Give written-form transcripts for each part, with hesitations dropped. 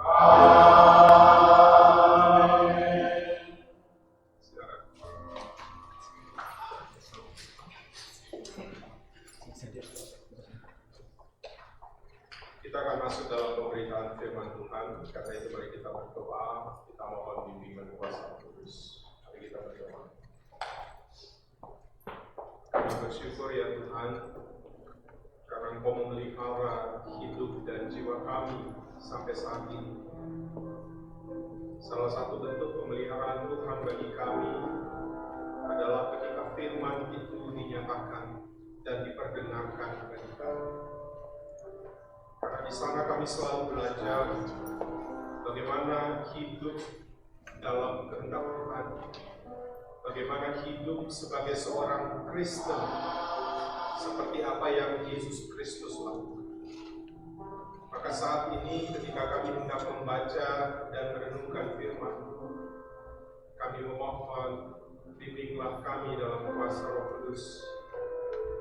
Kita akan masuk dalam pemberitaan firman Tuhan. Karena itu mari kita berdoa. Kita mohon bimbingan kuasa Roh Kudus. Mari kita berdoa. Kami bersyukur ya Tuhan, karena Engkau memelihara hidup dan jiwa kami sampai saat ini. Salah satu bentuk pemeliharaan Tuhan bagi kami adalah ketika firman itu dinyatakan dan diperdengarkan bagi kami. Karena di sana kami selalu belajar bagaimana hidup dalam kehendak Tuhan, bagaimana hidup sebagai seorang Kristen, seperti apa yang Yesus Kristus lakukan. Maka saat ini ketika kami hendak membaca dan merenungkan firman, kami memohon bimbinglah kami dalam kuasa Roh Kudus,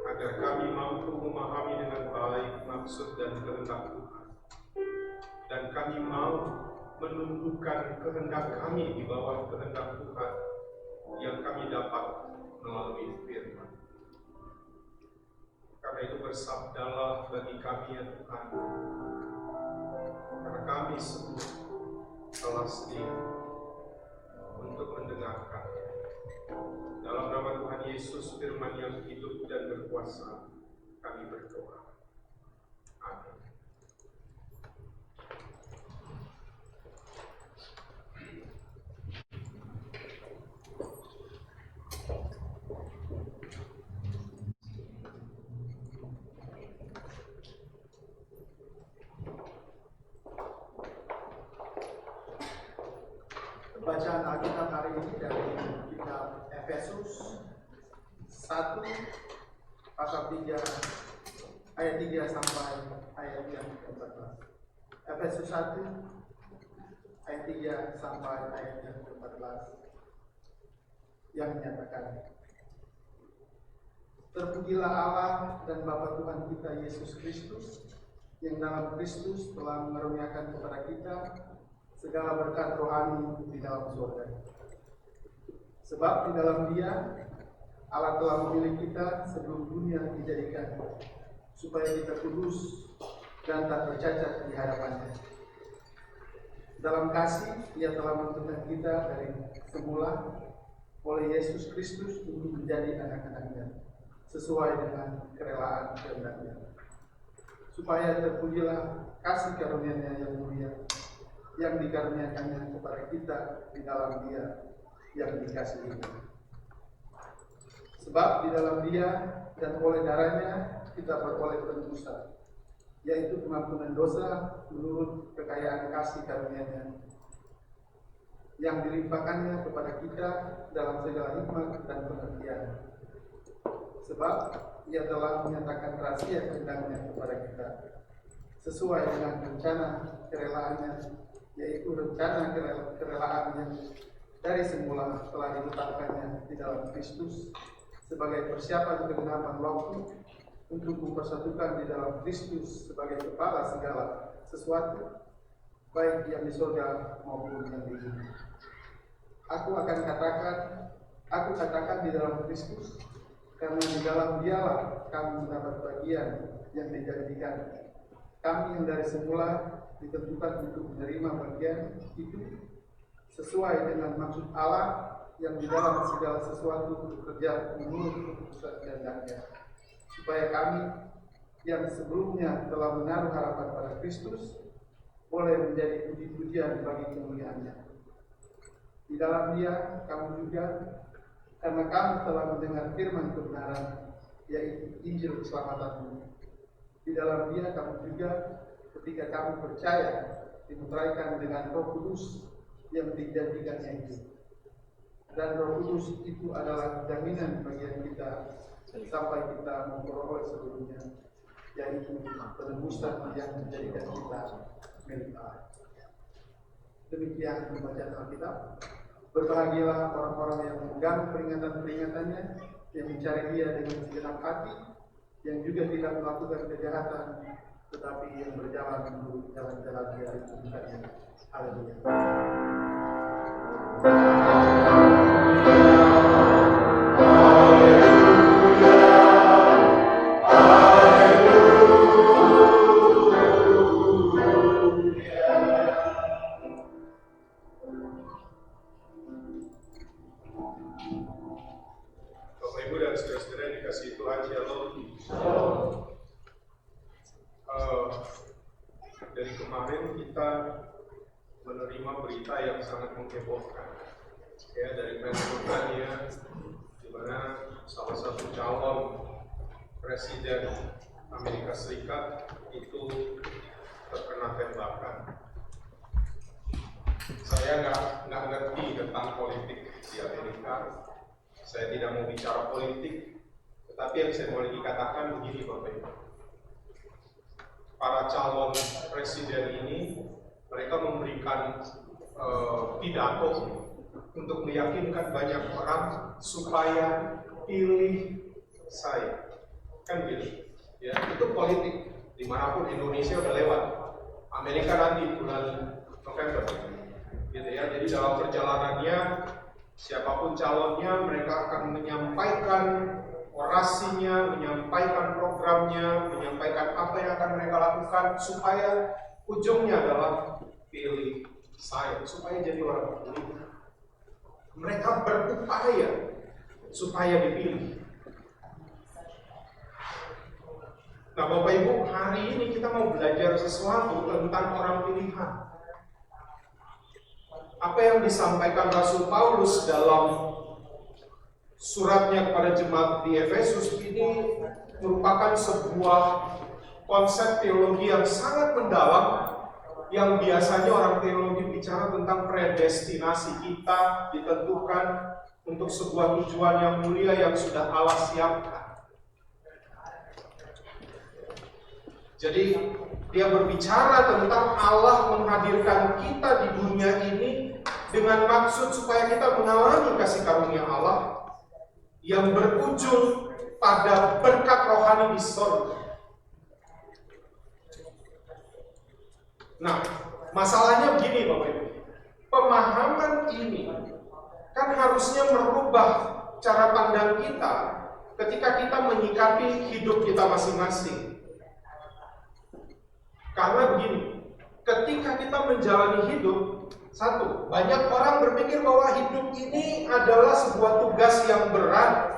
agar kami mampu memahami dengan baik maksud dan kehendak Tuhan. Dan kami mau menundukkan kehendak kami di bawah kehendak Tuhan yang kami dapat melalui firman. Karena itu bersabdalah bagi kami ya Tuhan, karena kami semua telah sedia untuk mendengarkan. Dalam nama Tuhan Yesus, firman yang hidup dan berkuasa, kami berdoa. Amin. Bacaan Alkitab hari ini dari kitab Efesus 1 pasal 3 ayat 3 sampai ayat yang ke-14. Efesus 1 ayat 3 sampai ayat yang ke-14 yang menyatakan, terpujilah Allah dan Bapa Tuhan kita Yesus Kristus, yang dalam Kristus telah mengaruniakan kepada kita segala berkat rohani di dalam surga. Sebab di dalam Dia Allah telah memilih kita sebelum dunia dijadikan, supaya kita kudus dan tak bercacat di hadapannya. Dalam kasih Ia telah menentukan kita dari semula oleh Yesus Kristus untuk menjadi anak-anak-Nya, sesuai dengan kerelaan kehendak-Nya, supaya terpujilah kasih karunia-Nya yang mulia, yang dikaruniakannya kepada kita di dalam Dia yang dikasihi. Sebab di dalam Dia dan oleh darahnya kita beroleh penebusan, yaitu pengampunan dosa menurut kekayaan kasih karunia-Nya, yang dilimpahkannya kepada kita dalam segala hikmat dan pengertian. Sebab Ia telah menyatakan rahasia kehendak-Nya kepada kita, sesuai dengan rencana kerelaan-Nya, yaitu rencana kerelaan yang dari semula telah ditetapkannya di dalam Kristus sebagai persiapan kegenapan waktu, untuk mempersatukan di dalam Kristus sebagai kepala segala sesuatu, baik yang di surga maupun yang di bumi. Aku katakan di dalam Kristus, karena di dalam Dialah kami mendapat bagian yang dijanjikan. Kami yang dari semula ditentukan untuk menerima bagian itu sesuai dengan maksud Allah yang di dalam segala sesuatu bekerja menurut keputusan kehendak-Nya, supaya kami yang sebelumnya telah menaruh harapan pada Kristus boleh menjadi puji-pujian bagi kemuliaan-Nya. Di dalam Dia kamu juga, karena kamu telah mendengar firman kebenaran, yaitu Injil keselamatanmu. Di dalam Dia kamu juga, ketika kamu percaya, dimeteraikan dengan Roh Kudus yang dijanjikannya itu. Dan Roh Kudus itu adalah jaminan bagian kita sampai kita memperoleh seluruhnya, yaitu penebusan yang menjadikan kita milik Allah. Demikian pembacaan Alkitab. Berbahagialah orang-orang yang memegang peringatan-peringatannya, yang mencari Dia dengan segenap hati, yang juga tidak melakukan kejahatan, tetapi yang berjalan menurut jalan-jalan yang ditunjukkannya. Haleluya. Bapak Ibu dan saudara-saudara yang dikasihi Tuhan, Shalom. Dari kemarin kita menerima berita yang sangat menghebohkan, ya, dari Pennsylvania, di mana salah satu calon presiden Amerika Serikat itu terkena tembakan. Saya nggak ngerti tentang politik di Amerika. Saya tidak mau bicara politik, tetapi yang saya boleh dikatakan begini, Bapak Ibu. Para calon presiden ini, mereka memberikan pidato untuk meyakinkan banyak orang supaya pilih saya. Kan gitu. Ya, itu politik. Dimanapun Indonesia udah lewat. Amerika nanti bulan November. Gitu ya. Jadi dalam perjalanannya, siapapun calonnya, mereka akan menyampaikan orasinya, menyampaikan programnya, menyampaikan apa yang akan mereka lakukan supaya ujungnya adalah pilih saya, supaya jadi orang terpilih. Mereka berupaya supaya dipilih. Nah, Bapak Ibu, hari ini kita mau belajar sesuatu tentang orang pilihan. Apa yang disampaikan Rasul Paulus dalam suratnya kepada jemaat di Efesus ini merupakan sebuah konsep teologi yang sangat mendalam, yang biasanya orang teologi bicara tentang predestinasi kita ditentukan untuk sebuah tujuan yang mulia yang sudah Allah siapkan. Jadi dia berbicara tentang Allah menghadirkan kita di dunia ini dengan maksud supaya kita mengalami kasih karunia Allah yang berujung pada berkat rohani di surga. Nah, masalahnya begini Bapak Ibu. Pemahaman ini kan harusnya merubah cara pandang kita ketika kita menyikapi hidup kita masing-masing. Karena begini, ketika kita menjalani hidup, satu, banyak orang berpikir bahwa hidup ini adalah sebuah tugas yang berat.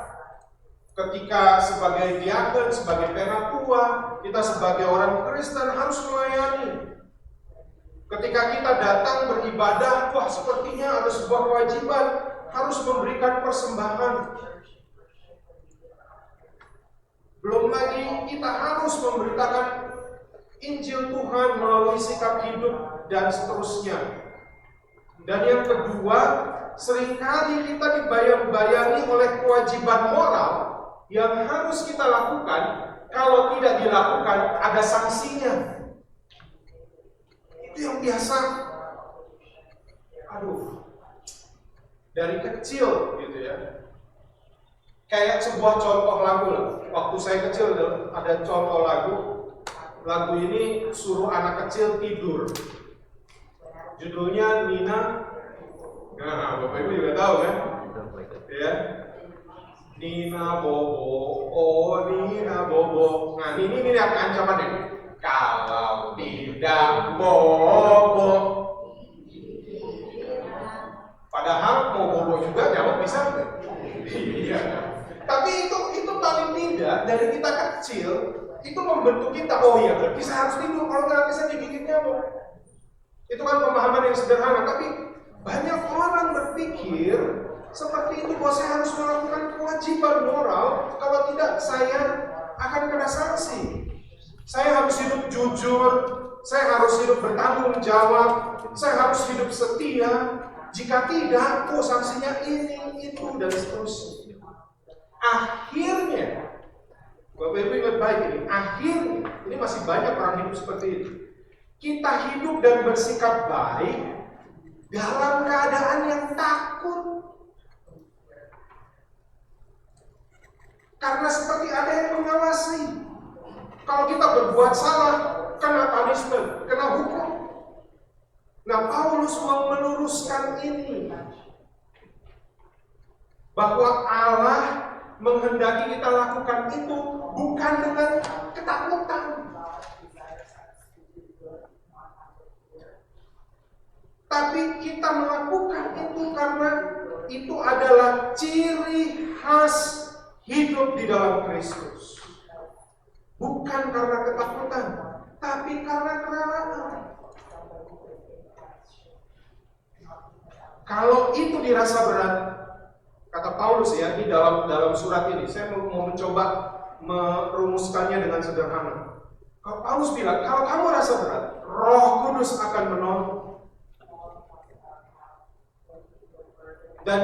Ketika sebagai diakon, sebagai penatua, kita sebagai orang Kristen harus melayani. Ketika kita datang beribadah, wah sepertinya ada sebuah kewajiban, harus memberikan persembahan. Belum lagi kita harus memberitakan Injil Tuhan melalui sikap hidup dan seterusnya. Dan yang kedua, seringkali kita dibayang-bayangi oleh kewajiban moral yang harus kita lakukan. Kalau tidak dilakukan, ada sanksinya. Itu yang biasa. Dari kecil gitu ya. Kayak sebuah contoh lagu lah. Waktu saya kecil ada contoh lagu. Lagu ini suruh anak kecil tidur. Judulnya Nina. Nah, Bapak Ibu juga tahu kan? Ya. Nina Bobo, oh Nina Bobo. Nah, ini ancaman ini. Kalau tidak bobo. Padahal mau bobo juga jawab bisa enggak? Iya. Tapi itu paling tidak dari kita kecil itu membentuk kita. Oh iya, berarti saya harus tidur. Kalau nggak bisa dibikin nyamuk. Itu kan pemahaman yang sederhana. Tapi banyak orang berpikir seperti itu, bahwa saya harus melakukan kewajiban moral. Kalau tidak, saya akan kena sanksi. Saya harus hidup jujur. Saya harus hidup bertanggung jawab. Saya harus hidup setia. Jika tidak, sanksinya ini, itu, dan seterusnya. Akhirnya, Bapak Ibu ingat baik ini, akhirnya, ini masih banyak orang hidup seperti itu. Kita hidup dan bersikap baik dalam keadaan yang takut. Karena seperti ada yang mengawasi. Kalau kita berbuat salah, kena punishment, kena hukum. Nah, Paulus mau meluruskan ini, bahwa Allah menghendaki kita lakukan itu bukan dengan ketakutan, tapi kita melakukan itu karena itu adalah ciri khas hidup di dalam Kristus. Bukan karena ketakutan, tapi karena kerelaan. Kalau itu dirasa berat, kata Paulus ya, di dalam surat ini, saya mau mencoba merumuskannya dengan sederhana. Kalau Paulus bilang, kalau kamu rasa berat, Roh Kudus akan menolong. Dan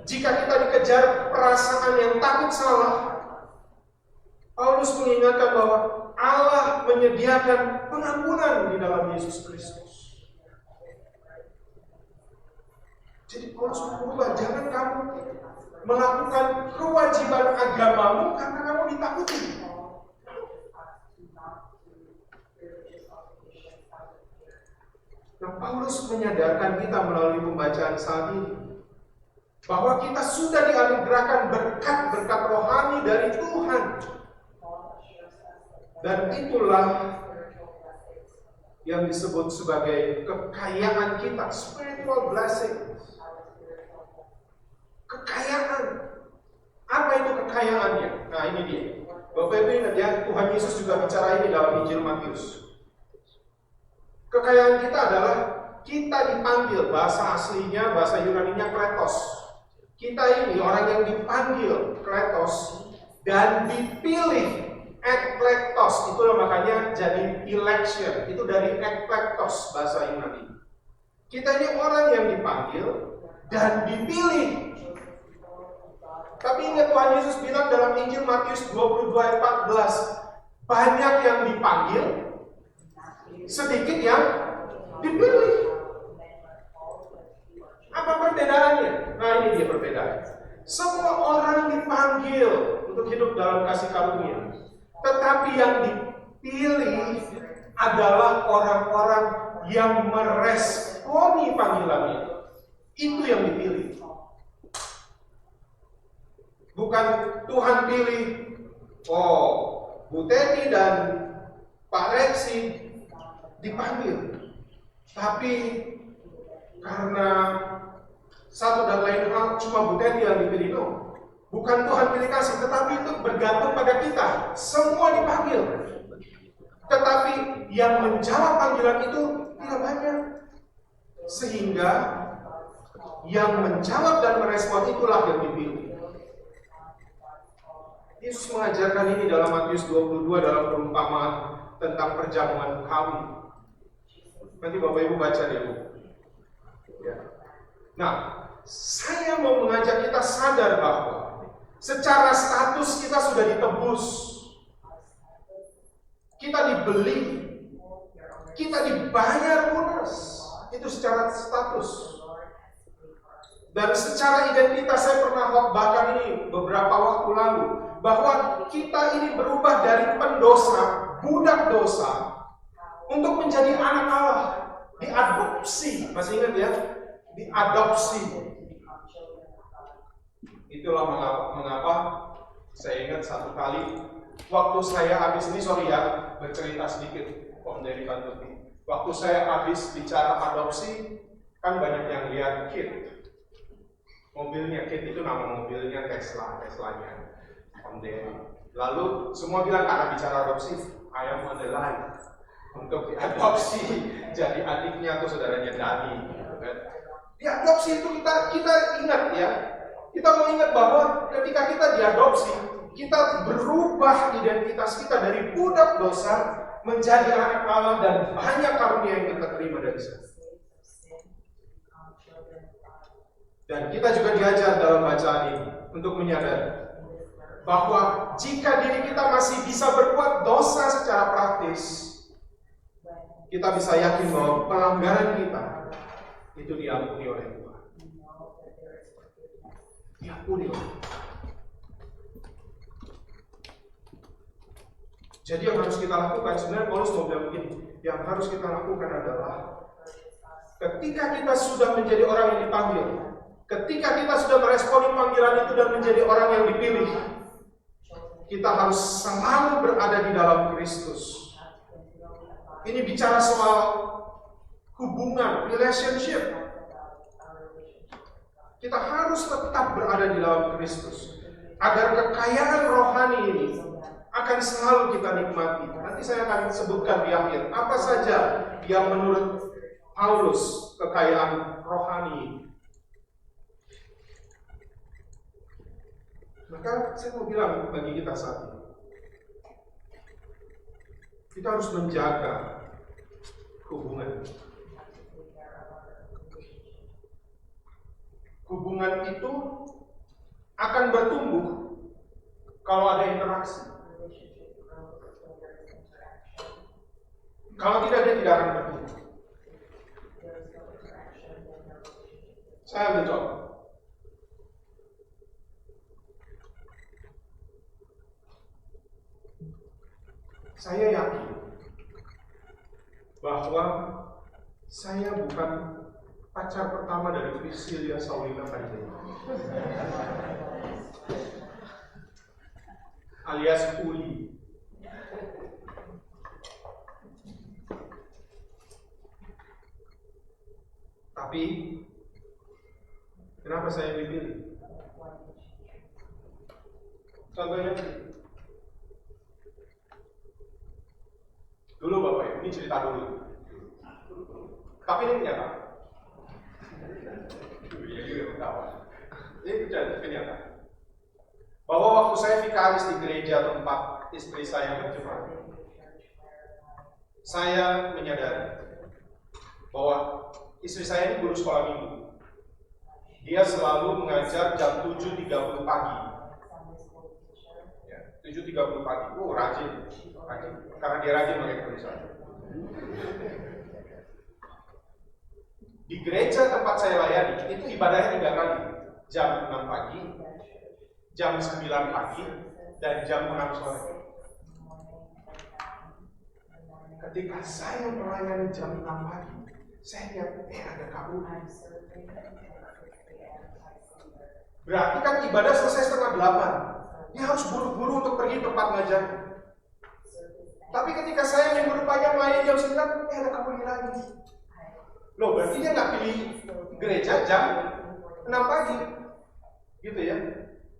jika kita dikejar perasaan yang takut salah, Paulus mengingatkan bahwa Allah menyediakan pengampunan di dalam Yesus Kristus. Jadi Paulus berubah, jangan kamu melakukan kewajiban agamamu karena kamu ditakuti. Nah, Paulus menyadarkan kita melalui pembacaan saat ini bahwa kita sudah dianugerahkan berkat-berkat rohani dari Tuhan. Dan itulah yang disebut sebagai kekayaan kita, spiritual blessing. Kekayaan. Apa itu kekayaannya? Nah, ini dia. Bapak Ibu ingat ya, Tuhan Yesus juga bicara ini dalam Injil Matius. Kekayaan kita adalah kita dipanggil, bahasa aslinya, bahasa Yunaninya kletos. Kita ini orang yang dipanggil, kletos, dan dipilih, eklektos. Itulah makanya jadi election. Itu dari eklektos bahasa Yunani. Kita ini orang yang dipanggil dan dipilih. Tapi ingat Tuhan Yesus bilang dalam Injil Matius 22 ayat 14, banyak yang dipanggil, sedikit yang dipilih. Apa perbedaannya? Nah, ini dia perbedaan. Semua orang dipanggil untuk hidup dalam kasih karunia, tetapi yang dipilih adalah orang-orang yang meresponi panggilannya. Itu yang dipilih. Bukan Tuhan pilih, oh, Bu Teti dan Pak Reksi dipanggil, tapi karena satu dan lain hal cuma Bu Teti yang dipilih. No. Bukan Tuhan pilih kasih, tetapi itu bergantung pada kita. Semua dipanggil, tetapi yang menjawab panggilan itu tidak banyak. Sehingga yang menjawab dan merespon itulah yang dipilih. Yesus mengajarkan ini dalam Matius 22 dalam perumpamaan tentang perjamuan kawin. Nanti Bapak Ibu baca deh, Bu. Ya. Nah, saya mau mengajak kita sadar bahwa secara status kita sudah ditebus. Kita dibeli. Kita dibayar lunas. Itu secara status. Dan secara identitas, saya pernah khotbahkan ini beberapa waktu lalu, bahwa kita ini berubah dari pendosa, budak dosa, untuk menjadi anak Allah. Diadopsi, masih ingat ya? Diadopsi. Itulah mengapa saya ingat satu kali waktu saya habis ini, sorry ya, bercerita sedikit Om Dery Kantuti. Waktu saya habis bicara adopsi, kan banyak yang lihat Kit. Mobilnya Kit itu nama mobilnya Teslanya Om Dery. Lalu semua bilang karena bicara adopsi, I am on the line untuk diadopsi jadi adiknya atau saudaranya Dani. Diadopsi itu kita ingat ya. Kita mau ingat bahwa ketika kita diadopsi, kita berubah identitas kita dari budak dosa menjadi anak Allah, dan banyak karunia yang kita terima dari sana. Dan kita juga diajar dalam bacaan ini untuk menyadari bahwa jika diri kita masih bisa berbuat dosa secara praktis, kita bisa yakin bahwa pelanggaran kita itu diampuni oleh Tuhan. Diampuni oleh Tuhan. Jadi yang harus kita lakukan, sebenarnya Paulus mau bilang begini, yang harus kita lakukan adalah ketika kita sudah menjadi orang yang dipanggil, ketika kita sudah meresponi panggilan itu dan menjadi orang yang dipilih, kita harus selalu berada di dalam Kristus. Ini bicara soal hubungan, relationship. Kita harus tetap berada di dalam Kristus agar kekayaan rohani ini akan selalu kita nikmati. Nanti saya akan sebutkan di akhir apa saja yang menurut Paulus kekayaan rohani. Maka saya mau bilang bagi kita saat ini, kita harus menjaga hubungan. Hubungan itu akan bertumbuh kalau ada interaksi. Kalau tidak, dia tidak akan bertumbuh. Saya ambil contoh. Saya yakin bahwa saya bukan pacar pertama dari Priscilia Saulina Panjaitan, alias Uli. Tapi kenapa saya dipilih? Contohnya dulu Bapak Ibu, ini cerita dulu. Tapi ini kenyataan. Ini kenyataan. Bahwa waktu saya vikaris di gereja tempat istri saya berjemaat, saya menyadari bahwa istri saya ini guru sekolah minggu. Dia selalu mengajar jam 7.30 pagi. Ya, 7.30 pagi. Oh, rajin. Karena dia rajin pakai tulisan. Di gereja tempat saya layani, itu ibadahnya 3 kali. Jam 6 pagi, jam 9 pagi, dan jam 6 sore. Ketika saya melayani jam 6 pagi, saya lihat, ada kabut. Berarti kan ibadah selesai setengah 8. Dia harus buru-buru untuk pergi tempat ngajar. Tapi ketika saya minggu depannya melayani jam 9, ada kabut lagi. Loh, berarti dia nggak pilih gereja jam 6 pagi. Gitu ya.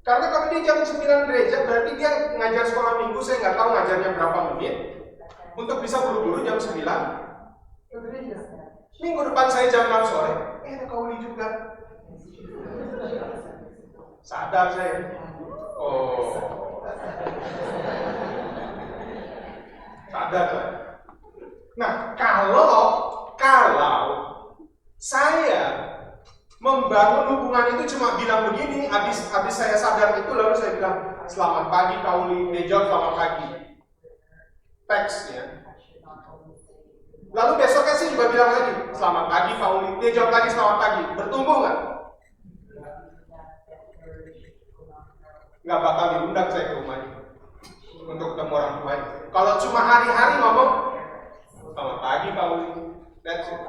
Karena kalau dia jam 9 gereja, berarti dia ngajar sekolah minggu, saya nggak tahu ngajarnya berapa menit, untuk bisa buru-buru jam 9 ke gereja. Minggu depan saya jam 6 sore, ada kauli juga. Sadar saya. Oh. Sadar saya. Nah, kalau saya membangun hubungan itu cuma bilang begini, habis saya sadar itu lalu saya bilang, selamat pagi kauli, dia jawab selamat pagi. Teksnya. Lalu besoknya sih juga bilang lagi, selamat pagi kauli, dia jawab lagi selamat pagi. Bertumbuh nggak? Nggak bakal diundang saya ke rumahnya untuk ketemu orang tuanya. Kalau cuma hari-hari ngomong, selamat pagi kauli, that's it.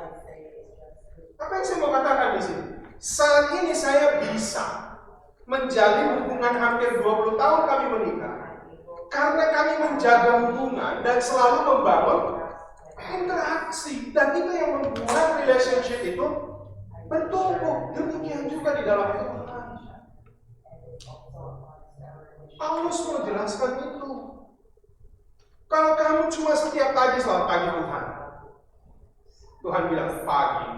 Apa yang saya mau katakan di sini? Saat ini saya bisa menjalin hubungan hampir 20 tahun kami menikah karena kami menjaga hubungan dan selalu membangun interaksi, dan itu yang membuat relationship itu bertumbuh. Demikian juga di dalam Tuhan. Paulus mau jelaskan itu. Kalau kamu cuma setiap pagi selamat pagi Tuhan, Tuhan bilang pagi.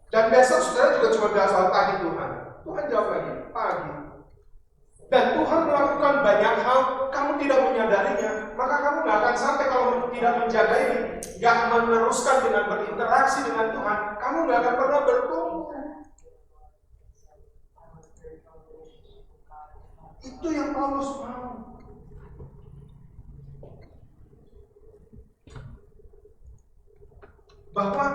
Dan besok saudara juga cuma bilang selamat pagi Tuhan. Tuhan jawab lagi, pagi. Dan Tuhan melakukan banyak hal, kamu tidak menyadarinya. Maka kamu gak akan sampai kalau tidak menjaga ini, gak meneruskan dengan berinteraksi dengan Tuhan, kamu gak akan pernah bertumbuh. Itu yang Paulus mau. Bahwa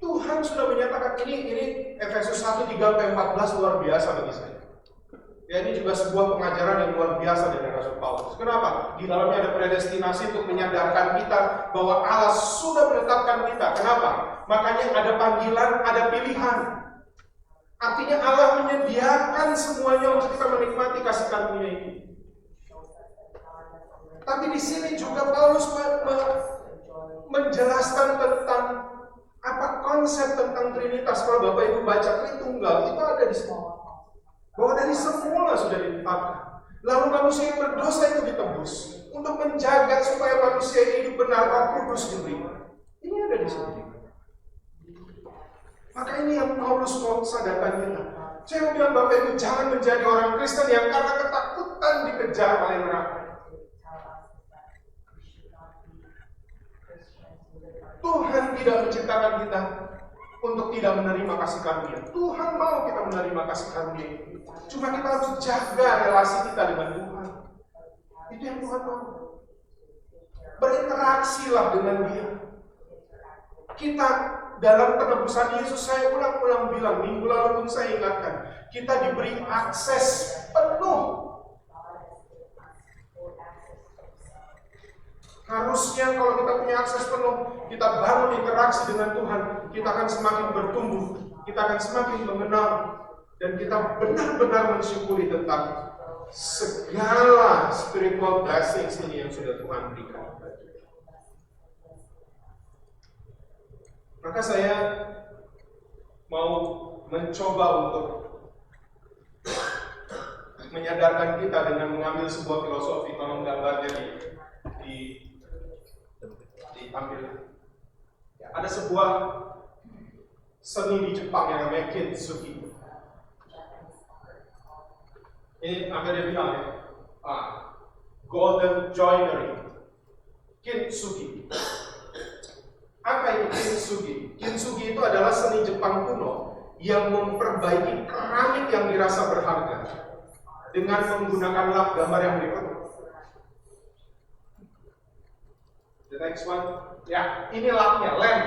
Tuhan sudah menyatakan ini Efesus 1:3-14 luar biasa bagi saya. Ya, ini juga sebuah pengajaran yang luar biasa dari Rasul Paulus. Kenapa? Di dalamnya ada predestinasi untuk menyadarkan kita bahwa Allah sudah menetapkan kita. Kenapa? Makanya ada panggilan, ada pilihan. Artinya Allah menyediakan semuanya untuk kita menikmati kasih karunia ini. Tapi di sini juga Paulus menjelaskan tentang apa konsep tentang Trinitas. Kalau Bapak Ibu baca Tritunggal, itu ada di sini. Bahwa dari semula sudah ditetapkan. Lalu manusia yang berdosa itu ditebus untuk menjaga supaya manusia hidup benar, Roh Kudus diberikan. Ini ada di sini. Maka ini yang Paulus mau sadarkan kita. Saya bilang Bapak Ibu jangan menjadi orang Kristen yang karena ketakutan dikejar oleh neraka. Tuhan tidak menciptakan kita untuk tidak menerima kasih karunia. Tuhan mau kita menerima kasih karunia itu. Cuma kita harus jaga relasi kita dengan Tuhan. Itu yang Tuhan mau. Berinteraksilah dengan Dia. Kita dalam penebusan Yesus, saya ulang-ulang bilang, minggu lalu pun saya ingatkan, kita diberi akses penuh. Harusnya kalau kita punya akses penuh, kita bangun interaksi dengan Tuhan, kita akan semakin bertumbuh, kita akan semakin mengenal, dan kita benar-benar mensyukuri tentang segala spiritual blessings ini yang sudah Tuhan berikan. Maka saya mau mencoba untuk menyadarkan kita dengan mengambil sebuah filosofi, tolong gambarnya diambil. Ya, ada sebuah seni di Jepang yang namanya kintsugi. Ini apa dia bilang ya? Golden joinery. Kintsugi. Apa itu kintsugi? Kintsugi itu adalah seni Jepang kuno yang memperbaiki keramik yang dirasa berharga dengan menggunakan lap. Gambar yang berikut. The next one. Ya, ini lapnya, lem.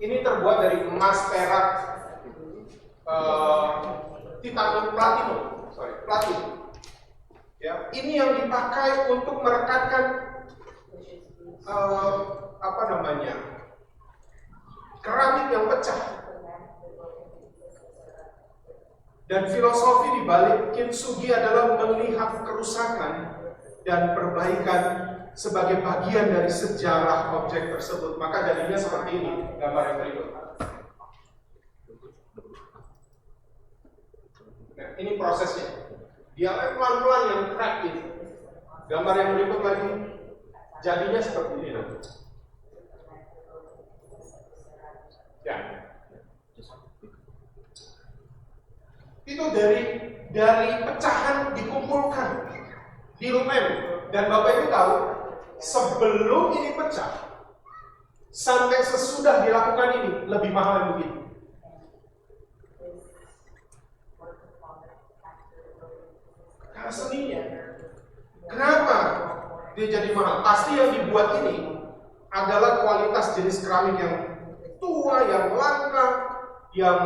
Ini terbuat dari emas, perak, titanium, platinum. Ya, ini yang dipakai untuk merekatkan keramik yang pecah. Dan filosofi di balik kintsugi adalah melihat kerusakan dan perbaikan sebagai bagian dari sejarah objek tersebut. Maka jadinya seperti ini gambar yang berikut. Nah, ini prosesnya. Dia pelan-pelan yang crack ini. Gambar yang berikut lagi jadinya seperti ini nanti. Ya. Itu dari pecahan dikumpulkan di lem. Dan Bapak Ibu tahu, sebelum ini pecah sampai sesudah dilakukan ini lebih mahal yang begini. Karena seninya. Kenapa dia jadi mahal? Pasti yang dibuat ini adalah kualitas jenis keramik yang tua, yang langka, yang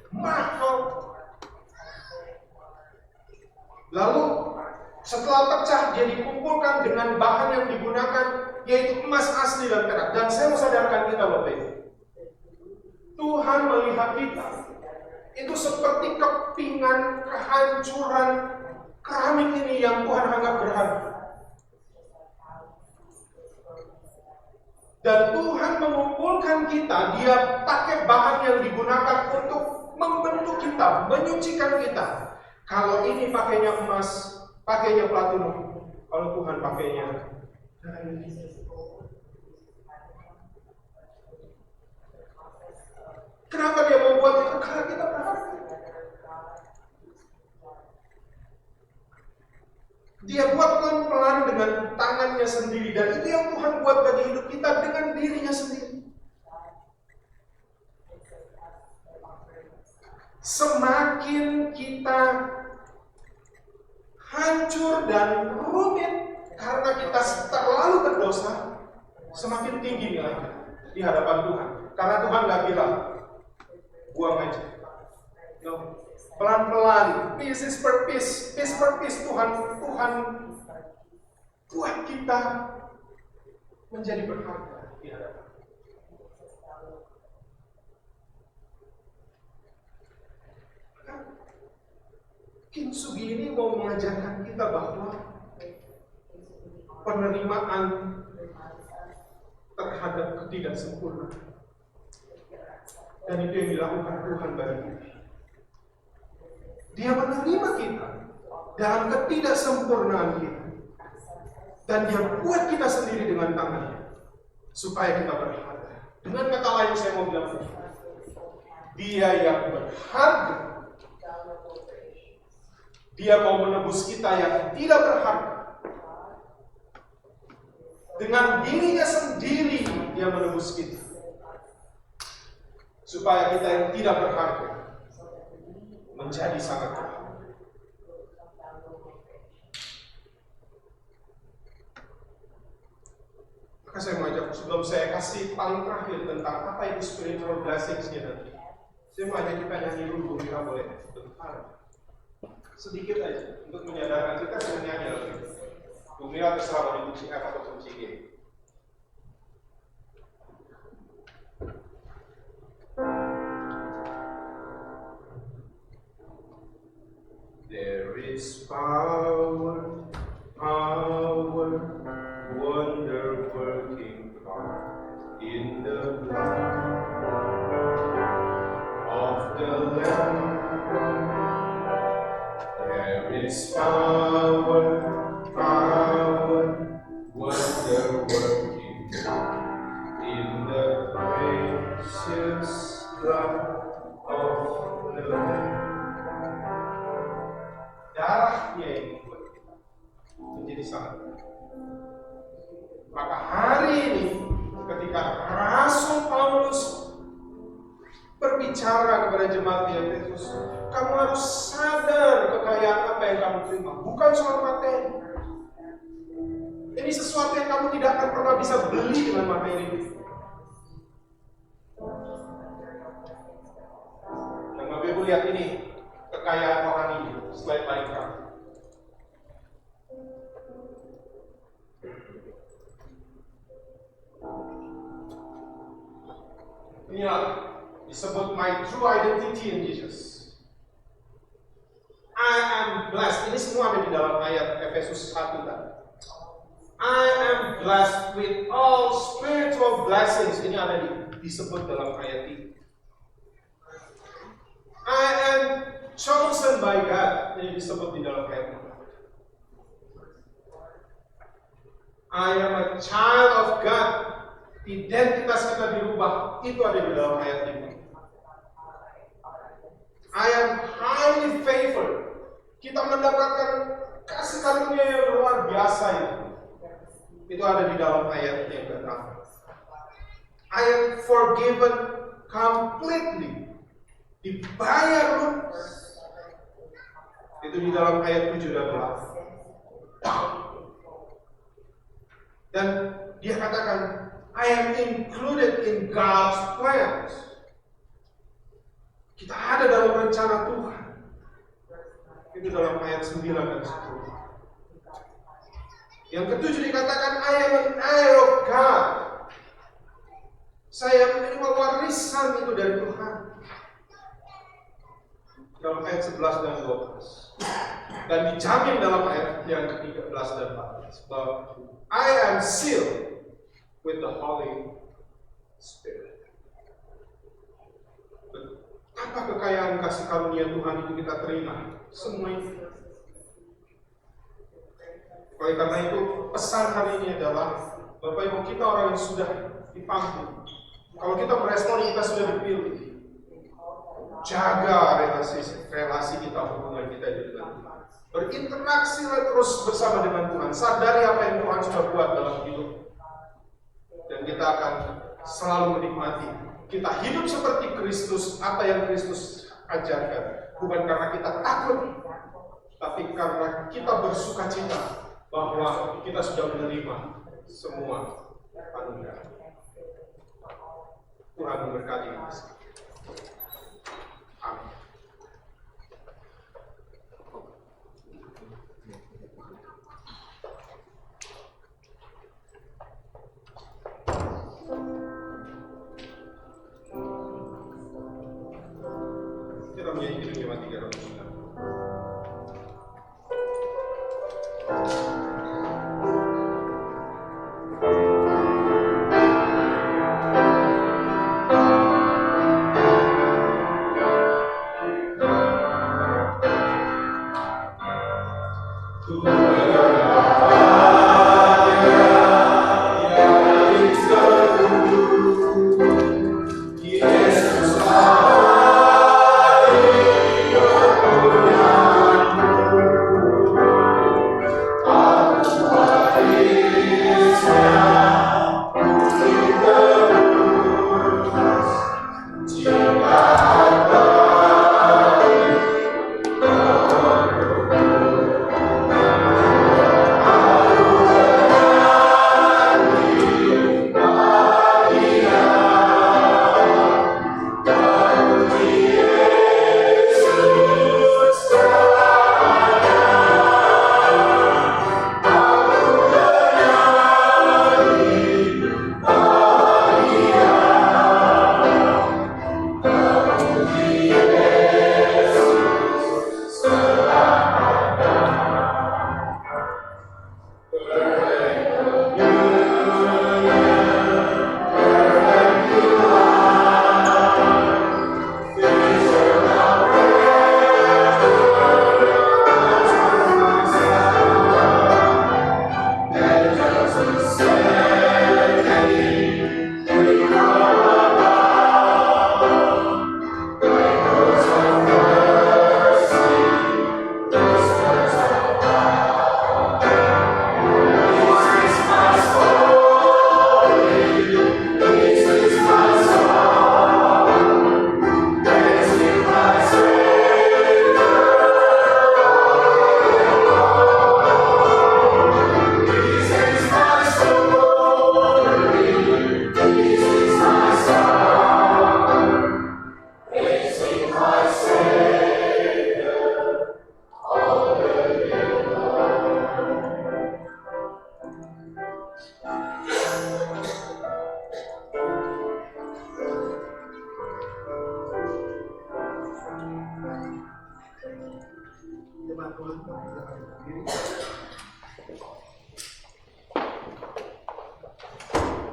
mahal. Lalu setelah pecah dia dikumpulkan dengan bahan yang digunakan yaitu emas asli dan perak. Dan saya mau sadarkan kita Bapak Ibu, Tuhan melihat kita itu seperti kepingan kehancuran keramik ini yang Tuhan anggap berharga. Dan Tuhan mengumpulkan kita, Dia pakai bahan yang digunakan untuk membentuk kita, menyucikan kita. Kalau ini pakainya emas, pakainya platinum. Kalau Tuhan pakainya kenapa Dia membuat itu? Karena kita berharga. Dia buat pelan-pelan dengan tangannya sendiri. Dan itu yang Tuhan buat bagi hidup kita dengan dirinya sendiri. Semakin kita hancur dan rumit karena kita terlalu berdosa, semakin tinggi nilainya di hadapan Tuhan. Karena Tuhan gak bilang buang aja. No. pelan-pelan, piece per piece Tuhan buat kita menjadi berharga di hadapan. Kintsugi ini mau mengajarkan kita bahwa penerimaan terhadap ketidaksempurnaan, dan itu yang dilakukan Tuhan bagi kita. Dia menerima kita dalam ketidaksempurnaan kita, dan Dia buat kita sendiri dengan tangannya supaya kita berharga. Dengan kata lain saya mau bilang, Dia yang berharga. Dia mau menebus kita yang tidak berharga. Dengan dirinya sendiri Dia menebus kita, supaya kita yang tidak berharga menjadi sangat berharga. Maka saya mau ajak, sebelum saya kasih paling terakhir tentang apa itu spiritual blessings-nya nanti, saya mau ajak kita nyanyi dulu, kita boleh bentar, sedikit aja untuk menyadarkan kita sudah nyanyi lagi. Bumira terserah mau dikunci F atau kunci G. There is power, wonder-working power in the blood of the Lamb. There is power, wonder-working in the precious blood of the Lamb. Darahnya yang membuat kita menjadi sangat berharga. Maka hari ini ketika Rasul Paulus berbicara kepada jemaat di Efesus, kamu harus sadar kekayaan apa yang kamu terima, bukan soal materi. Ini sesuatu yang kamu tidak akan pernah bisa beli dengan materi. Dan Bapak Ibu lihat ini, kekayaan orang ini, slide lain kan. Inilah disebut my true identity in Jesus. I am blessed. Ini semua ada di dalam ayat Efesus 1 tadi. I am blessed with all spiritual blessings. Ini ada disebut dalam ayat ini. I am chosen by God. Ini disebut di dalam ayat ini. I am a child of God. Identitas kita dirubah. Itu ada di dalam ayat ini. I am highly favored. Kita mendapatkan kasih karunia yang luar biasa itu. Itu ada di dalam ayat yang ke-6. I am forgiven completely. Dibayar lunas. Itu di dalam ayat 7 dan 8. Dan dia katakan, I am included in God's plans. Kita ada dalam rencana Tuhan. Itu dalam ayat 9 dan 10. Yang ketujuh dikatakan, I am an heir of God. Saya menerima warisan itu dari Tuhan. Dalam ayat 11 dan 12. Dan dijamin dalam ayat yang ke-13 dan 14. Bahwa I am sealed with the Holy Spirit. Apa kekayaan kasih karunia Tuhan itu kita terima? Semua itu. Oleh karena itu, pesan hari ini adalah, Bapak Ibu, kita orang yang sudah dipanggil. Kalau kita merespon, kita sudah dipilih. Jaga relasi kita, hubungan kita dengan Tuhan. Berinteraksilah terus bersama dengan Tuhan. Sadari apa yang Tuhan sudah buat dalam hidup. Dan kita akan selalu menikmati. Kita hidup seperti Kristus, apa yang Kristus ajarkan. Bukan karena kita takut, tapi karena kita bersuka cita bahwa kita sudah menerima semua anugerah. Tuhan memberkati kita. Amin. dalam surga.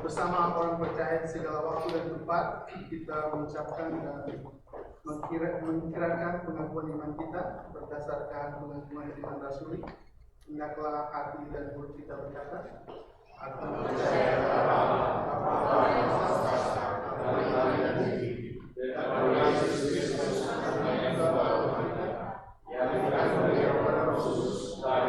Bersama orang percaya di segala waktu dan tempat, kita mengucapkan dan mengkirakan pengakuan iman kita berdasarkan pengakuan iman rasuli. Hendaklah hati dan mulut kita berkata, aku percaya Bapa yang Maha Kuasa, dan Yesus Kristus, yang dari Roh Kudus, yang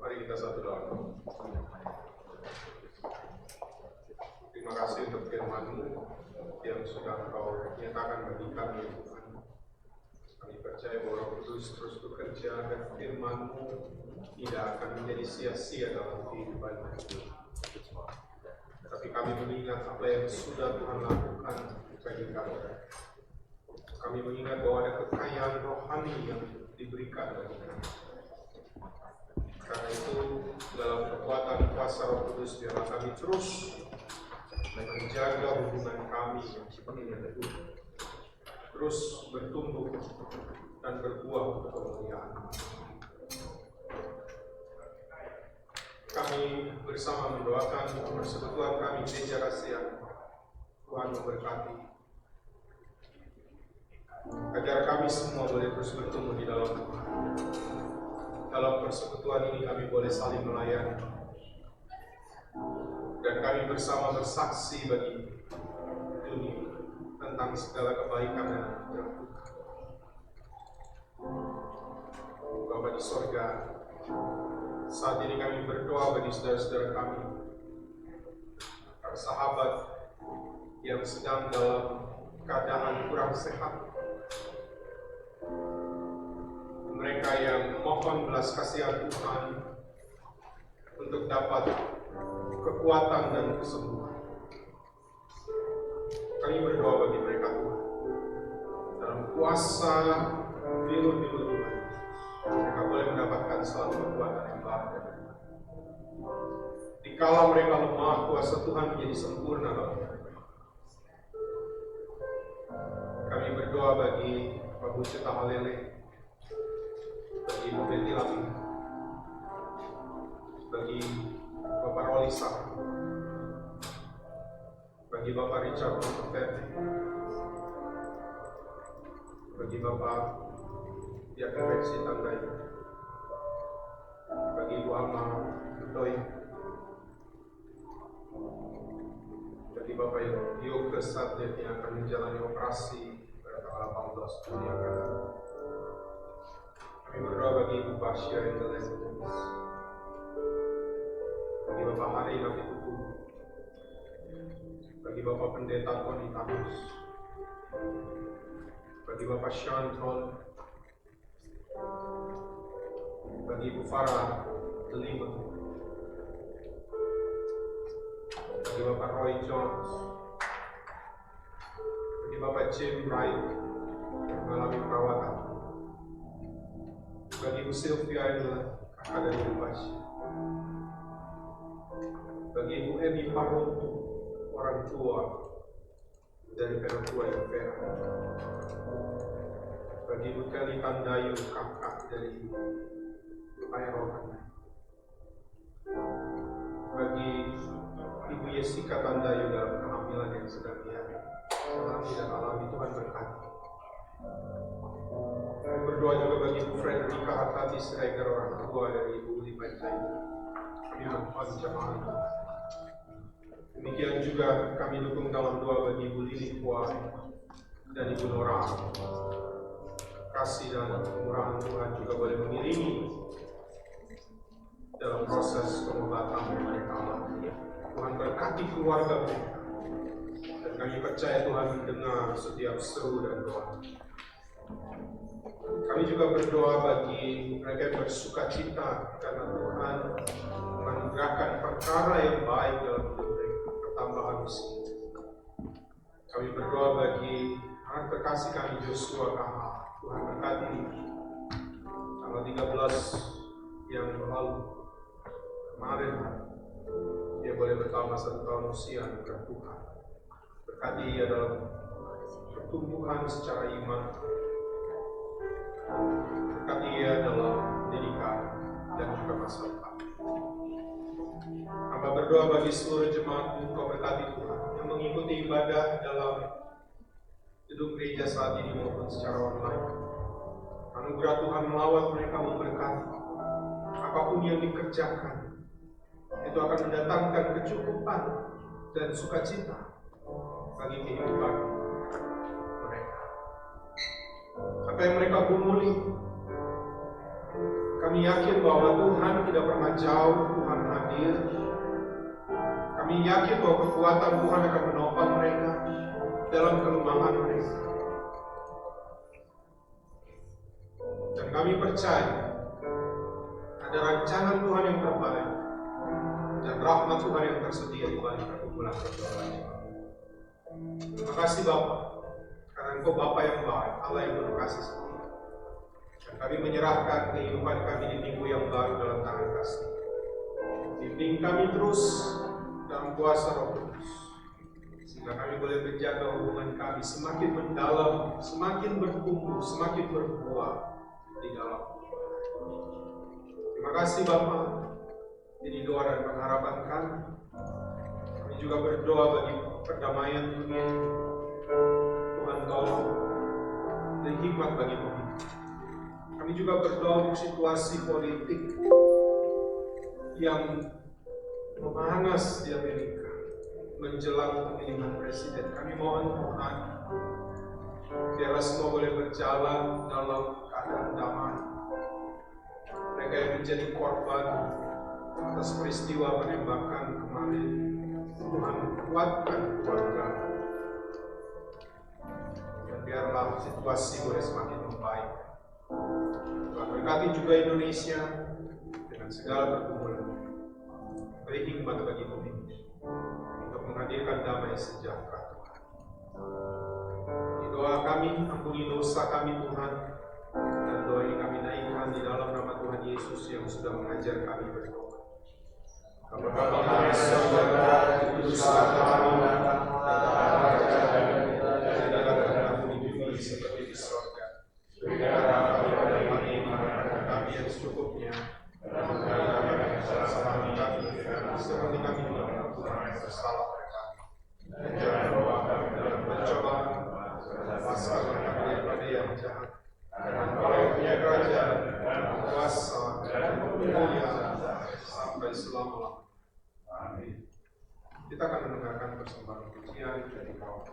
Mari kita satu doa. Terima kasih untuk firman-Mu yang sudah Kau nyatakan bagi kami, Tuhan. Kami percaya bahwa Roh Kudus terus bekerja dan firman-Mu tidak akan menjadi sia-sia dalam kehidupan kami. Tapi kami mengingat apa yang sudah Tuhan lakukan bagi kami. Kami mengingat bahwa ada kekayaan rohani yang diberikan bagi kami. Karena itu, dalam kekuatan kuasa Roh Kudus, biarlah kami terus menjaga hubungan kami yang sepenuhnya teguh, terus bertumbuh dan berbuah untuk kemuliaan. Kami bersama mendoakan persekutuan kami Gereja Rahasia. Tuhan memberkati, agar kami semua boleh terus bertumbuh di dalam Tuhan. Dalam persekutuan ini kami boleh saling melayani, dan kami bersama bersaksi bagi dunia tentang segala kebaikan dan anugerah. Bapa di sorga, Saat ini kami berdoa bagi saudara-saudara kami, para sahabat yang sedang dalam keadaan kurang sehat, mereka yang mohon belas kasihan Tuhan untuk dapat kekuatan dan kesembuhan. Kami berdoa bagi mereka Tuhan, dalam kuasa biru-biru Tuhan, mereka boleh mendapatkan selalu kekuatan yang baru. Dikala mereka lemah, kuasa Tuhan menjadi sempurna dalam mereka. Kami berdoa bagi Pak Bu Cita Halele, bagi Ibu Betty Lamina, bagi Bapak Rolisa, bagi Bapak Richard Monteverde, bagi Bapak Yakin Reksi Tandai, bagi Ibu Alma Doi, bagi Bapak Yoga Satya yang akan menjalani operasi pada tanggal 18 Juni yang akan datang. Kami berdoa bagi Ibu Pasya yang dalam bagi Bapak Hari Nafi Tutu, bagi Bapak Pendeta Tony Tamus, bagi Bapak Shantron, bagi Ibu Farah Delima, bagi Bapak Roy Jones, bagi Bapak Jim Wright yang mengalami perawatan, bagi Ibu Sylvia yang kakak dari Ibu Pasya, bagi Ibu Emi Parotu, orang tua dari Penatua yang Vera, bagi Ibu Kelly Tandayu, kakak dari Airokan, bagi Ibu Jessica Tandayu dalam kehamilan yang sedang dia alami dan alami, Tuhan berkati. Kami berdoa juga bagi Ibu Frederica Hartati Sreger, orang tua dari Ibu Uli Panjaitan. Kami mohon jemaat. Demikian juga kami dukung dalam doa bagi Ibu Lili Puan dan Ibu Nora. Kasih dan kemurahan Tuhan juga boleh mengiringi dalam proses pengobatan yang mereka alami. Tuhan berkati keluarga mereka, dan kami percaya Tuhan mendengar setiap seru dan doa. Kami juga berdoa bagi mereka yang bersuka cita karena Tuhan menganugerahkan perkara yang baik dalam hidup mereka, pertambahan usia. Kami berdoa bagi anak terkasih kami Joshua Kaha. Tuhan berkati tanggal 13 yang lalu kemarin dia boleh bertambah 1 tahun usia anugerah Tuhan. Berkati ia dalam pertumbuhan secara iman, berkati ia dalam pendidikan dan juga masa depan. Hamba berdoa bagi seluruh jemaat Kau berkati Tuhan yang mengikuti ibadah dalam gedung gereja saat ini maupun secara online. Anugerah Tuhan melawat mereka, memberkati. Apapun yang dikerjakan, itu akan mendatangkan kecukupan dan sukacita bagi kehidupan mereka. Apa yang mereka gumuli, kami yakin bahwa Tuhan tidak pernah jauh, Tuhan hadir. Kami yakin bahwa kekuatan Tuhan akan menopang mereka dalam kelemahan mereka. Dan kami percaya ada rancangan Tuhan yang terbaik dan rahmat Tuhan yang tersedia di balik pergumulan pergumulan. Terima kasih Bapa, karena Engkau Bapa yang baik, Allah yang penuh kasih setia. Dan kami menyerahkan kehidupan kami di minggu yang baru dalam tangan kasih. Bimbing kami terus dalam kuasa Roh Kudus, sehingga kami boleh menjaga hubungan kami semakin mendalam, semakin bertumbuh, semakin berbuah di dalam. Terima kasih Bapa. Ini doa dan pengharapan kami. Kami juga berdoa bagi perdamaian dunia. Tuhan tolong beri hikmat bagi pemimpin. Kami juga berdoa untuk situasi politik yang memanas di Amerika menjelang pemilihan presiden. Kami mohon Tuhan, biarlah semua boleh berjalan dalam keadaan damai. Mereka mereka yang menjadi korban atas peristiwa penembakan kemarin. Tuhan, kuatkan keluarga, dan biarlah situasi boleh semakin membaik. Tuhan, berkati juga Indonesia dengan segala pergumulan. Beri hikmat bagi pemimpin untuk menghadirkan damai sejahtera, Tuhan. Di doa kami, ampuni dosa kami, Tuhan, dan doa ini kami naikkan di dalam nama Tuhan Yesus yang sudah mengajar kami berdoa. Bapa kami di surga, dikuduskan namamu, datanglah kerajaan kami, jadilah kehendakmu di bumi seperti di surga. Berikanlah kami pada hari ini makanan kami yang secukupnya, dan ampunilah kami kesalahan kami, seperti kami juga mengampuni orang yang bersalah kepada kami. Dan jangan bawa kami dalam pencobaan, lepaskan kami daripada yang jahat. Karena Engkau yang punya kerajaan, dan kuasa, dan kemuliaan sampai selama-lamanya. Amin. Kita akan mendengarkan persembahan pujian dari kaum.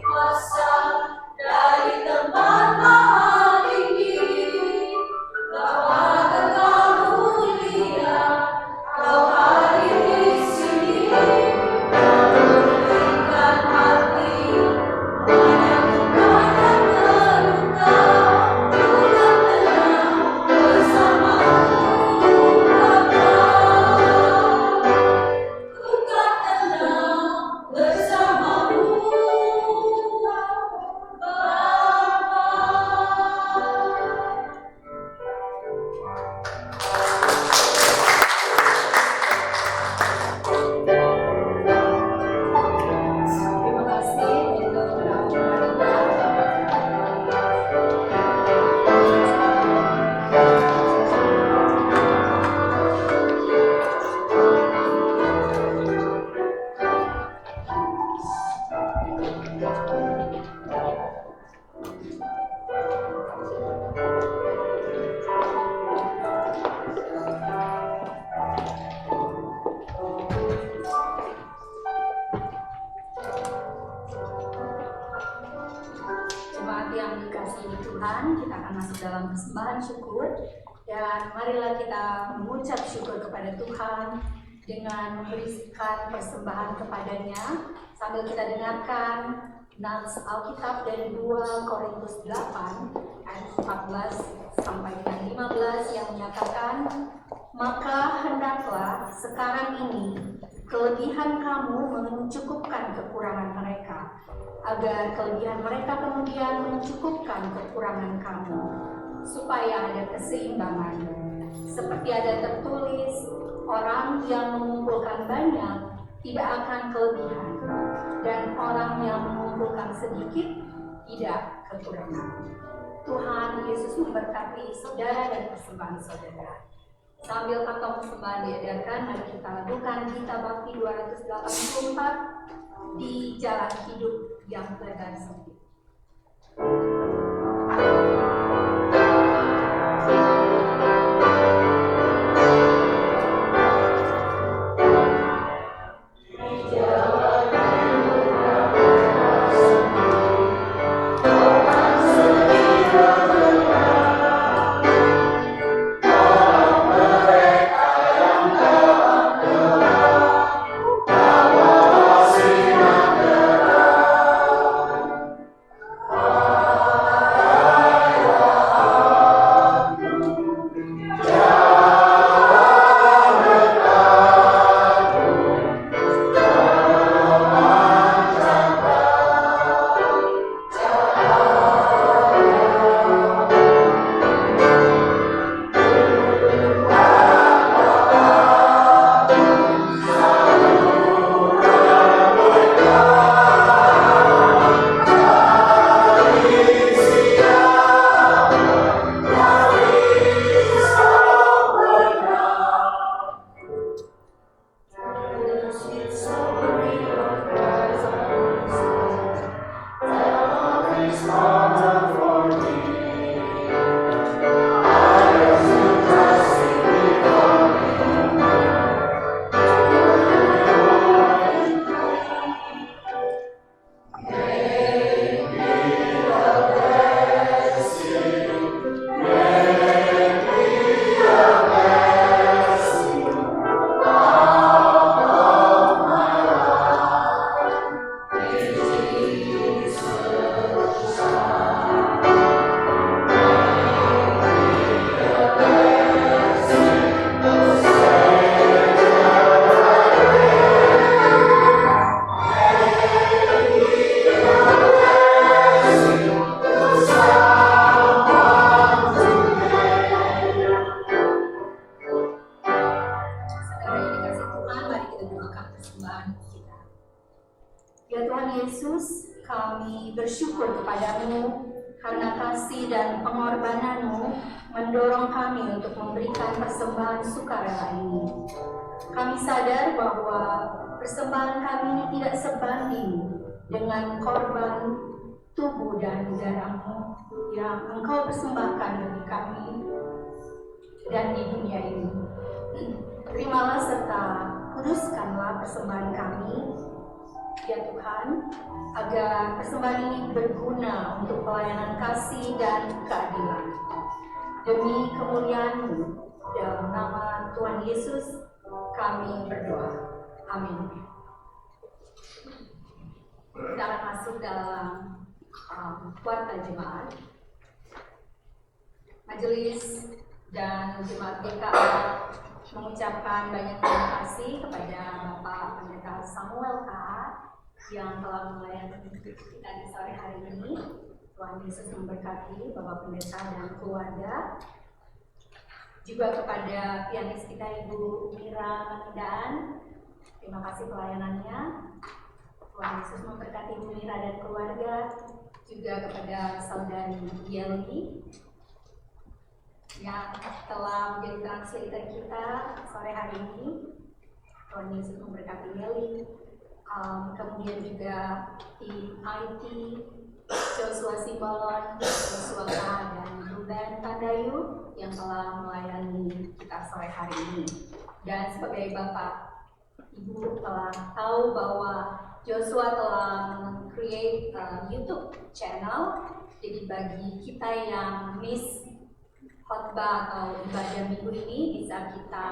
Kuasa dari tempat maha Tuhan, kita akan masuk dalam persembahan syukur. Dan marilah kita mengucap syukur kepada Tuhan dengan memberikan persembahan kepadanya, sambil kita dengarkan nats Alkitab dari 2 Korintus 8 ayat 14 sampai dengan 15 yang menyatakan, maka hendaklah sekarang ini kelebihan kamu mencukupkan kekurangan mereka, agar kelebihan mereka kemudian mencukupkan kekurangan kamu, supaya ada keseimbangan. Seperti ada tertulis, orang yang mengumpulkan banyak tidak akan kelebihan, dan orang yang mengumpulkan sedikit tidak kekurangan. Tuhan Yesus memberkati saudara dan persembahan saudara. Sambil kantong persembahan diedarkan, mari kita lakukan Gita Bakti 284 di jalan hidup yang lebar sempit. Persembahan kami tidak sebanding dengan korban tubuh dan darah-Mu yang Engkau persembahkan bagi kami dan di dunia ini. Terimalah serta kuduskanlah persembahan kami, ya Tuhan, agar persembahan ini berguna untuk pelayanan kasih dan keadilan. Demi kemuliaan-Mu, dalam nama Tuhan Yesus kami berdoa. Amin. Kita akan masuk dalam kuartal jemaat. Majelis dan jemaat GKA mengucapkan banyak terima kasih kepada Bapak Pendeta Samuel K. yang telah melayani kita di sore hari ini. Tuhan Yesus memberkati Bapak Pendeta dan keluarga. Juga kepada pianis kita Ibu Mira Manindaan. Terima kasih pelayanannya. Tuhan Yesus memberkati Ibu Mira dan keluarga. Juga kepada saudari Yeli yang telah menjadi translator kita sore hari ini. Tuhan Yesus memberkati Yeli. Kemudian juga tim IT Joshua Simbolon, Joshua K. dan Ruben Tandayu yang telah melayani kita sore hari ini. Dan sebagai Bapak Ibu telah tahu bahwa Joshua telah create YouTube channel Jadi bagi kita yang miss khotbah atau ibadah minggu ini, bisa kita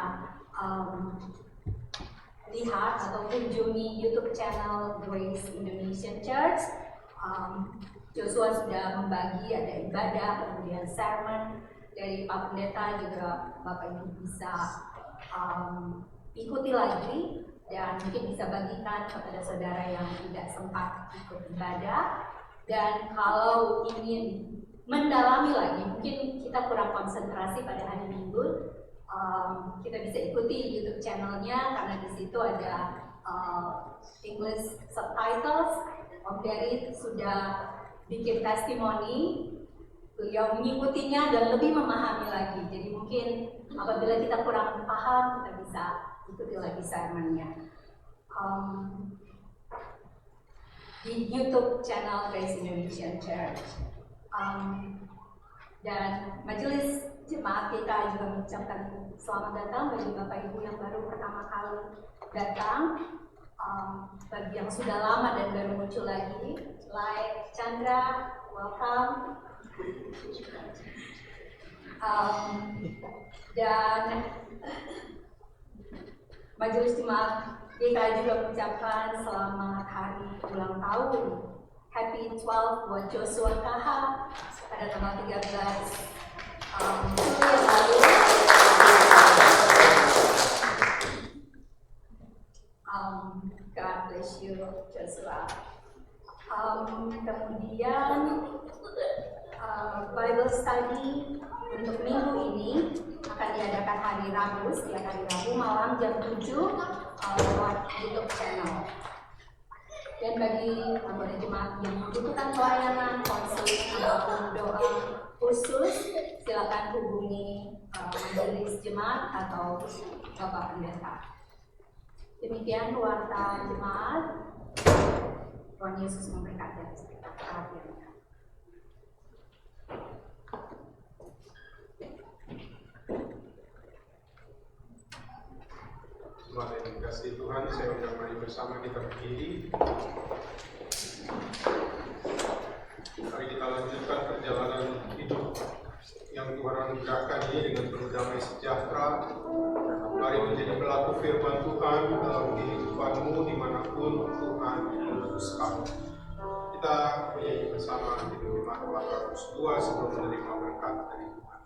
lihat atau kunjungi YouTube channel Grace Indonesian Church. Joshua sudah membagi, ada ibadah, kemudian sermon dari Pak Pendeta, juga Bapak Ibu bisa ikuti lagi dan mungkin bisa bagikan kepada saudara yang tidak sempat ikut ibadah. Dan kalau ingin mendalami lagi, mungkin kita kurang konsentrasi pada hari Minggu, kita bisa ikuti YouTube channelnya karena di situ ada English subtitles. Om Dery sudah bikin testimoni, beliau mengikutinya dan lebih memahami lagi. Jadi mungkin apabila kita kurang paham, kita bisa ikuti lagi sermonnya di YouTube channel Grace Indonesian Church. Dan majelis jemaat kita juga mengucapkan selamat datang bagi Bapak Ibu yang baru pertama kali datang. Bagi yang sudah lama dan baru muncul lagi, like Chandra, welcome. Dan majelis jemaat kita juga mengucapkan selamat hari ulang tahun, Happy 12 buat Joshua KH pada tanggal 13 Juli yang lalu. God bless you, Joshua. Kemudian Bible study untuk minggu ini akan diadakan hari Rabu, setiap hari Rabu malam jam 7 lewat YouTube channel. Dan bagi anggota jemaat yang membutuhkan pelayanan, konseling ataupun doa khusus, silakan hubungi majelis jemaat atau Bapak Pendeta. Demikian warta jemaat. Tuhan Yesus memberkati perhatiannya. Jemaat yang dikasihi Tuhan, saya undang mari bersama kita berdiri. Mari kita lanjutkan perjalanan hidup yang Tuhan anugerahkan ini dengan penuh damai sejahtera. Mari menjadi pelaku firman Tuhan dalam kehidupanmu dimanapun Tuhan mengutus kamu. Kita menyanyi bersama di Jemaat 402 sebelum menerima berkat dari Tuhan.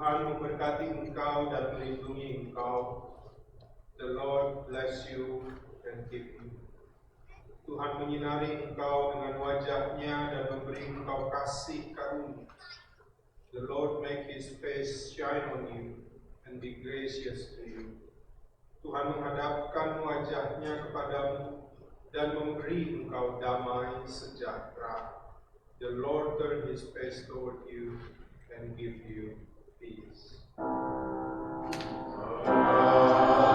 Tuhan memberkati engkau dan melindungi engkau. The Lord bless you and keep you. Tuhan menyinari engkau dengan wajahnya dan memberi engkau kasih karunia. The Lord make His face shine on you and be gracious to you. Tuhan menghadapkan wajahnya kepadamu dan memberi engkau damai sejahtera. The Lord turn His face toward you and give you peace. Amen.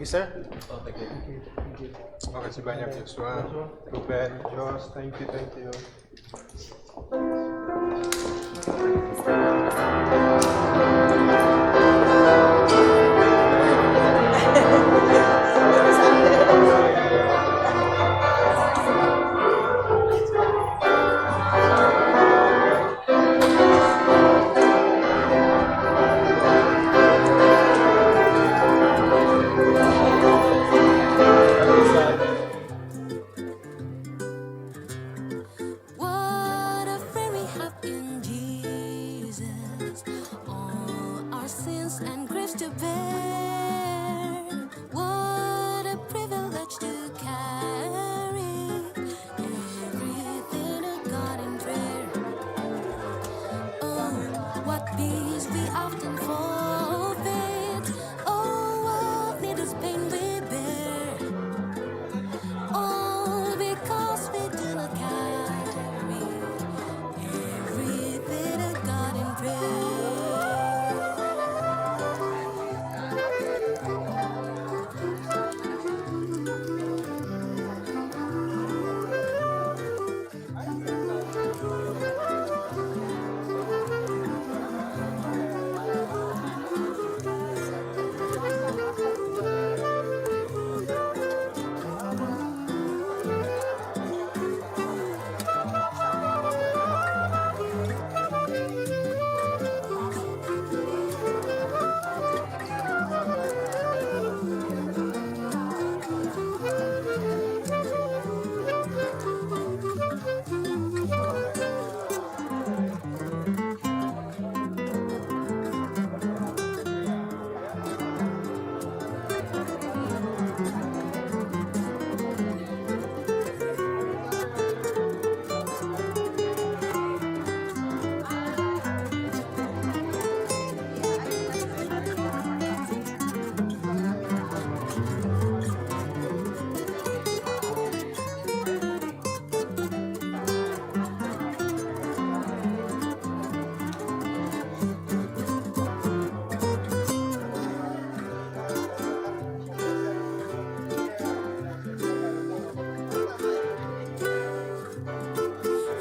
you, sir. Oh, thank you. Thank you. Makasih banyak, Joshua. Ruben, Josh, thank you, thank you. What a friend we have in Jesus, all our sins and griefs to bear. What a privilege to carry everything to God in prayer. Oh, what peace we often forfeit. Oh, what needless pain we bear. All because we do not carry everything to God in prayer.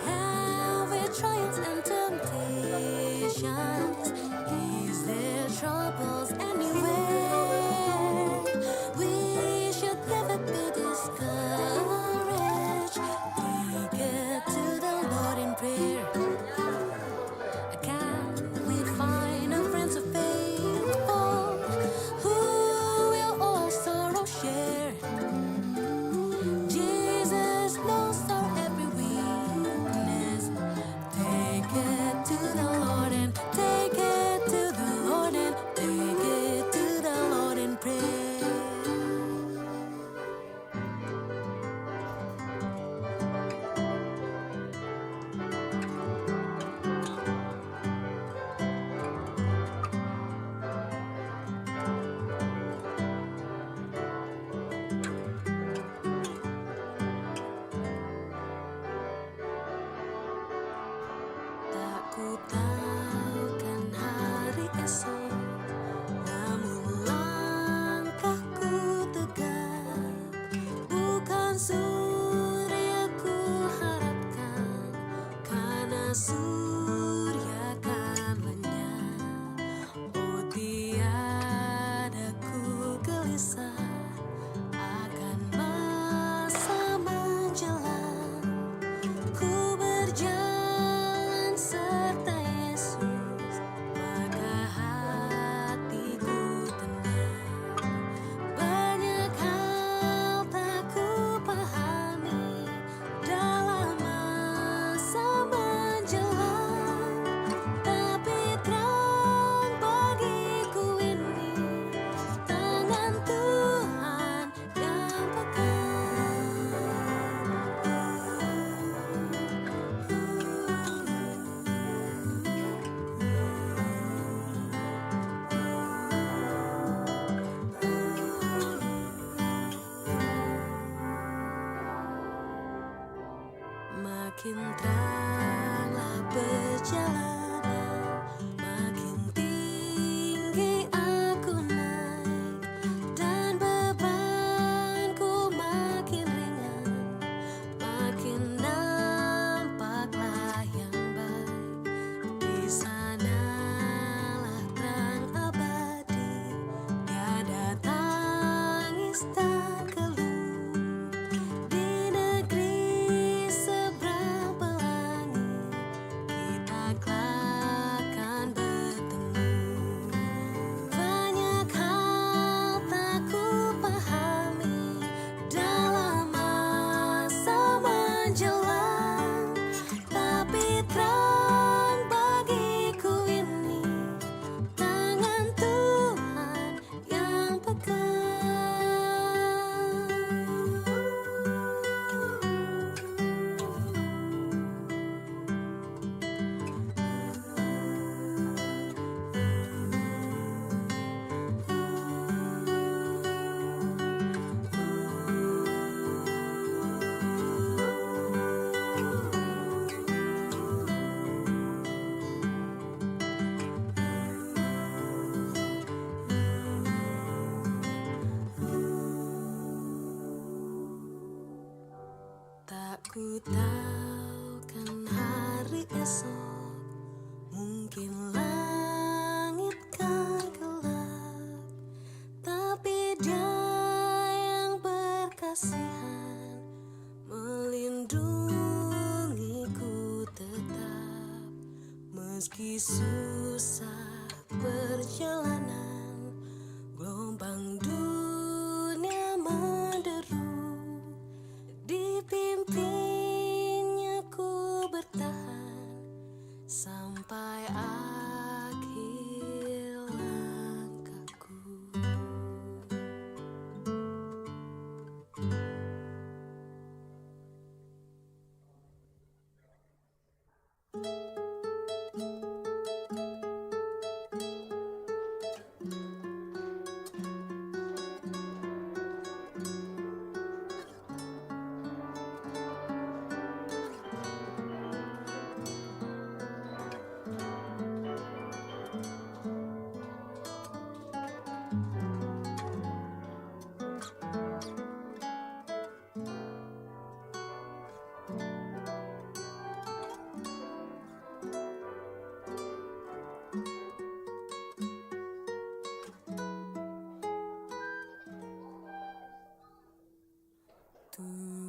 Have we trials and temptations? Is there troubles anywhere? We should never be discouraged. Take it to the Lord in prayer. Can we find a friend so faithful who will all sorrow share? Jesus knows our every weakness. Take it to the Lord and take it to the Lord and take it to the Lord in prayer. Tak ku tahukan hari esok, namun langkahku tegak. Bukan surya ku harapkan, karena surya kan lenyap. Oh, tiada ku gelisah akan masa menjelang. Ku berjalan serta Yesus, maka hatiku tenang. Banyak hal tak ku pahami dalam masa menjelang, tapi terang bagiku ini tangan Tuhan yang makin teranglah perjalanan, makin tinggi aku naik, dan beban Ku tahu kan hari esok mungkin langit kan gelap, tapi Dia yang berkasihan melindungiku tetap. Meski susah perjalanan, gelombang dunia menderu, dipimpinnya ku bertahan sampai akhir langkahku. Tuhan